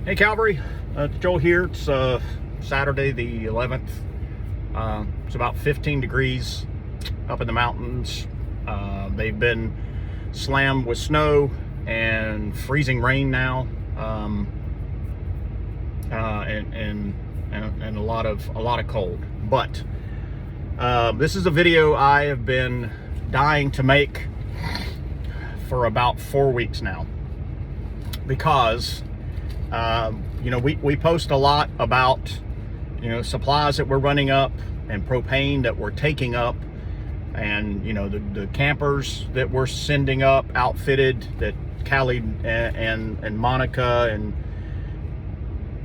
Hey Calvary, Joel here. It's Saturday the 11th. It's about 15 degrees up in the mountains. They've been slammed with snow and freezing rain now, and a lot of cold. But this is a video I have been dying to make for about 4 weeks now, because we post a lot about supplies that we're running up and propane that we're taking up, and the campers that we're sending up outfitted, that Callie and Monica and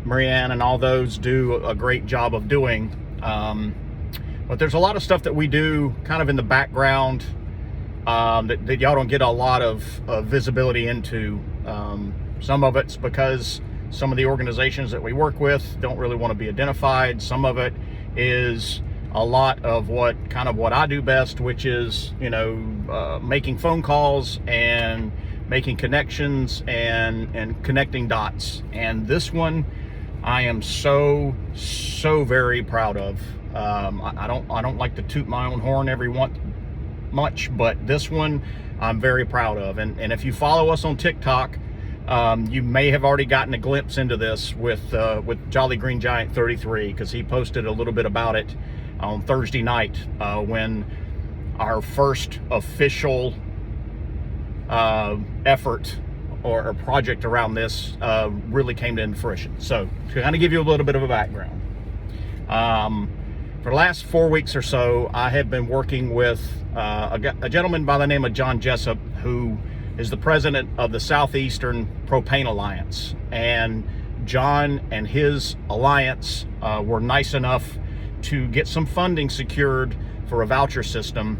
Marianne and all those do a great job of doing. But there's a lot of stuff that we do kind of in the background that y'all don't get a lot of visibility into. Some of it's because some of the organizations that we work with don't really want to be identified. Some of it is a lot of what I do best, which is making phone calls and making connections and connecting dots. And this one I am so very proud of. I don't like to toot my own horn much, but this one I'm very proud of. And if you follow us on TikTok, you may have already gotten a glimpse into this with Jolly Green Giant 33, because he posted a little bit about it on Thursday night when our first official effort or project around this really came into fruition. So to kind of give you a little bit of a background, for the last 4 weeks or so, I have been working with a gentleman by the name of John Jessup, who is the president of the Southeastern Propane Alliance. And John and his alliance were nice enough to get some funding secured for a voucher system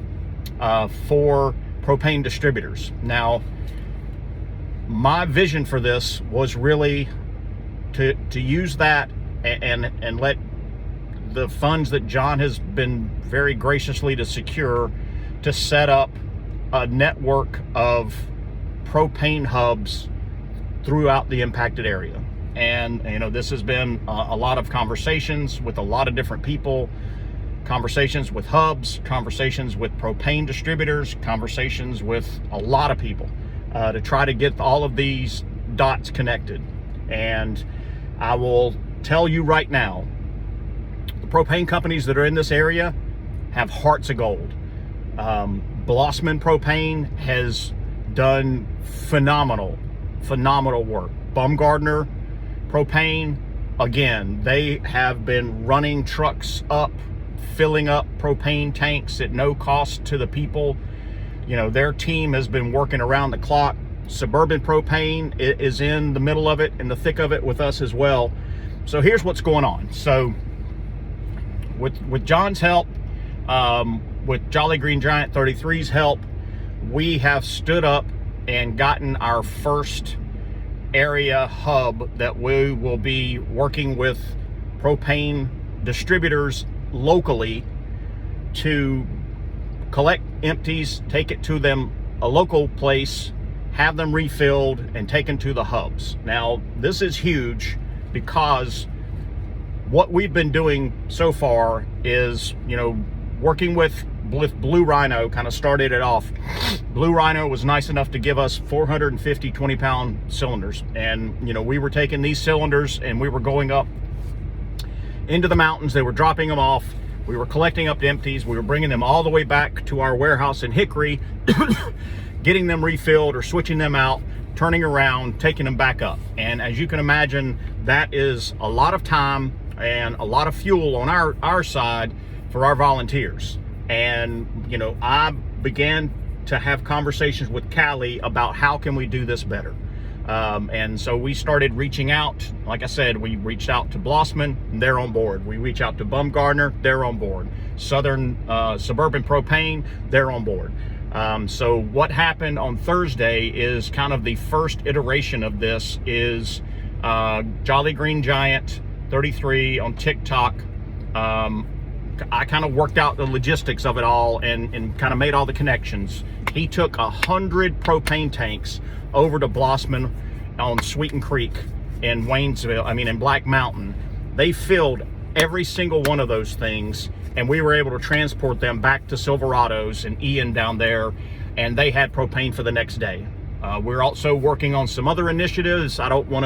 for propane distributors. Now, my vision for this was really to use that and let the funds that John has been very graciously to secure to set up a network of propane hubs throughout the impacted area. And this has been a lot of conversations with a lot of different people, conversations with hubs, conversations with propane distributors, conversations with a lot of people to try to get all of these dots connected. And I will tell you right now, the propane companies that are in this area have hearts of gold. Blossman Propane has done phenomenal work. Baumgartner Propane, again, they have been running trucks up, filling up propane tanks at no cost to the people. Their team has been working around the clock. Suburban Propane is in the middle of it, in the thick of it with us as well. So here's what's going on. So with John's help, with Jolly Green Giant 33's help, we have stood up and gotten our first area hub that we will be working with propane distributors locally to collect empties, take it to them, a local place, have them refilled and taken to the hubs. Now, this is huge, because what we've been doing so far is, working with Blue Rhino kind of started it off. Blue Rhino was nice enough to give us 450 20-pound cylinders. And, we were taking these cylinders and we were going up into the mountains. They were dropping them off. We were collecting up the empties. We were bringing them all the way back to our warehouse in Hickory, getting them refilled or switching them out, turning around, taking them back up. And as you can imagine, that is a lot of time and a lot of fuel on our side for our volunteers. And I began to have conversations with Callie about how can we do this better. And so we started reaching out. Like I said, we reached out to Blossman, and they're on board. We reach out to Baumgartner, they're on board. Southern Suburban Propane, they're on board. So what happened on Thursday is kind of the first iteration of this. Is Jolly Green Giant 33 on TikTok. I kind of worked out the logistics of it all and kind of made all the connections. He took 100 propane tanks over to Blossman on Sweeten Creek in Waynesville, in Black Mountain. They filled every single one of those things, and we were able to transport them back to Silverados and Ian down there, and they had propane for the next day. We're also working on some other initiatives. I don't want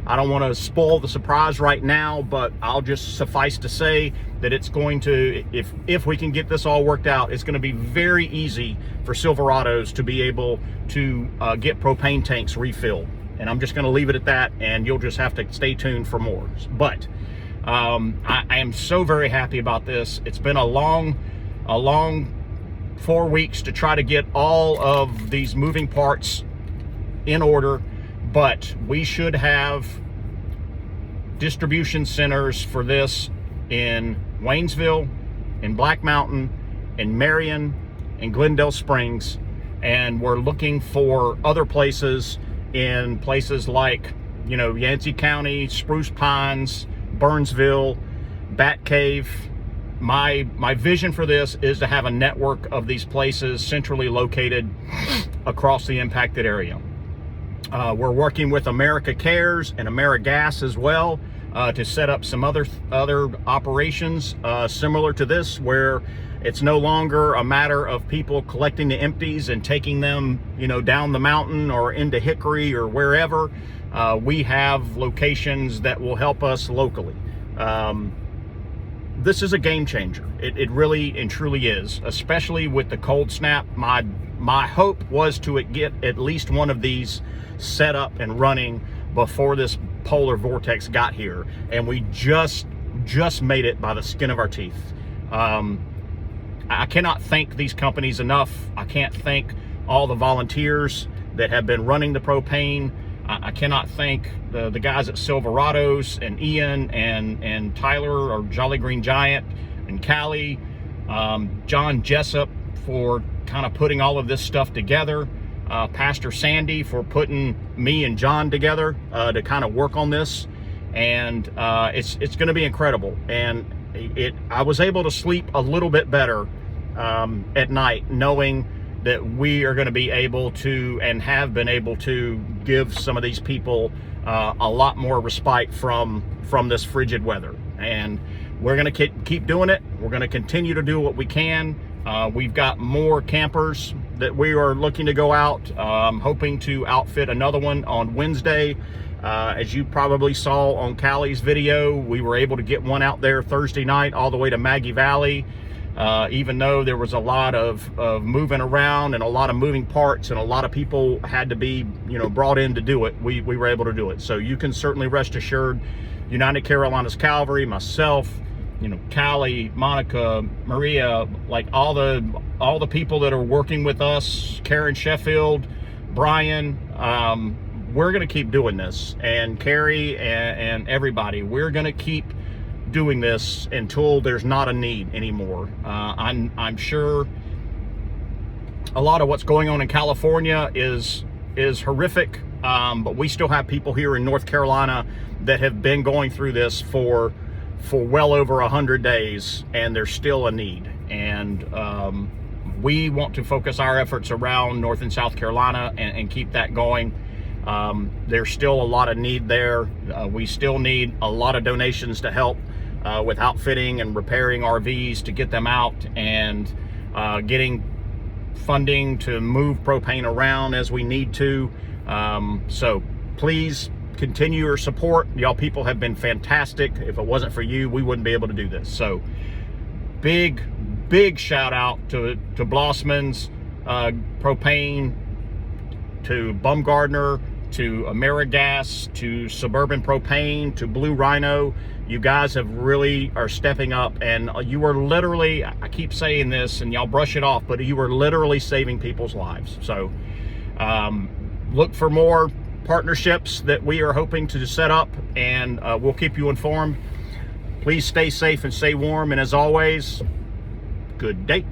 to spoil the surprise right now, but I'll just suffice to say that it's going to, if we can get this all worked out, it's going to be very easy for Silverados to be able to get propane tanks refilled. And I'm just going to leave it at that, and you'll just have to stay tuned for more. But I am so very happy about this. It's been a long 4 weeks to try to get all of these moving parts in order, but we should have distribution centers for this in Waynesville, in Black Mountain, in Marion, in Glendale Springs, and we're looking for other places in places like, Yancey County, Spruce Pines, Burnsville, Bat Cave. My vision for this is to have a network of these places centrally located across the impacted area. We're working with America Cares and AmeriGas as well to set up some other operations similar to this, where it's no longer a matter of people collecting the empties and taking them, down the mountain or into Hickory or wherever. We have locations that will help us locally. This is a game changer. It really and truly is, especially with the cold snap. My hope was to get at least one of these set up and running before this polar vortex got here, and we just made it by the skin of our teeth. I cannot thank these companies enough. I can't thank all the volunteers that have been running the propane. I cannot thank the guys at Silverados and Ian and Tyler or Jolly Green Giant and Callie, John Jessup for kind of putting all of this stuff together, Pastor Sandy for putting me and John together to kind of work on this, and it's going to be incredible. And I was able to sleep a little bit better at night, knowing that we are going to be able to, and have been able to, give some of these people a lot more respite from this frigid weather. And we're going to keep doing it. We're going to continue to do what we can. We've got more campers that we are looking to go out. Hoping to outfit another one on Wednesday. As you probably saw on Callie's video, we were able to get one out there Thursday night all the way to Maggie Valley. Even though there was a lot of moving around and a lot of moving parts and a lot of people had to be, brought in to do it, we were able to do it. So you can certainly rest assured, United Carolinas Calvary, myself, Callie, Monica, Maria, like all the people that are working with us, Karen Sheffield, Brian, we're going to keep doing this, and Carrie and everybody, we're going to keep doing this until there's not a need anymore. I'm sure a lot of what's going on in California is horrific, but we still have people here in North Carolina that have been going through this for well over 100 days, and there's still a need. And we want to focus our efforts around North and South Carolina and keep that going. There's still a lot of need there. We still need a lot of donations to help with outfitting and repairing RVs to get them out, and getting funding to move propane around as we need to. So please continue your support. Y'all people have been fantastic. If it wasn't for you, we wouldn't be able to do this. So big shout out to Blossman's Propane, to Bumgardner, to AmeriGas, to Suburban Propane, to Blue Rhino. You guys are stepping up, and you are literally, I keep saying this and y'all brush it off, but you are literally saving people's lives. So look for more partnerships that we are hoping to set up, and we'll keep you informed. Please stay safe and stay warm, and as always, good day.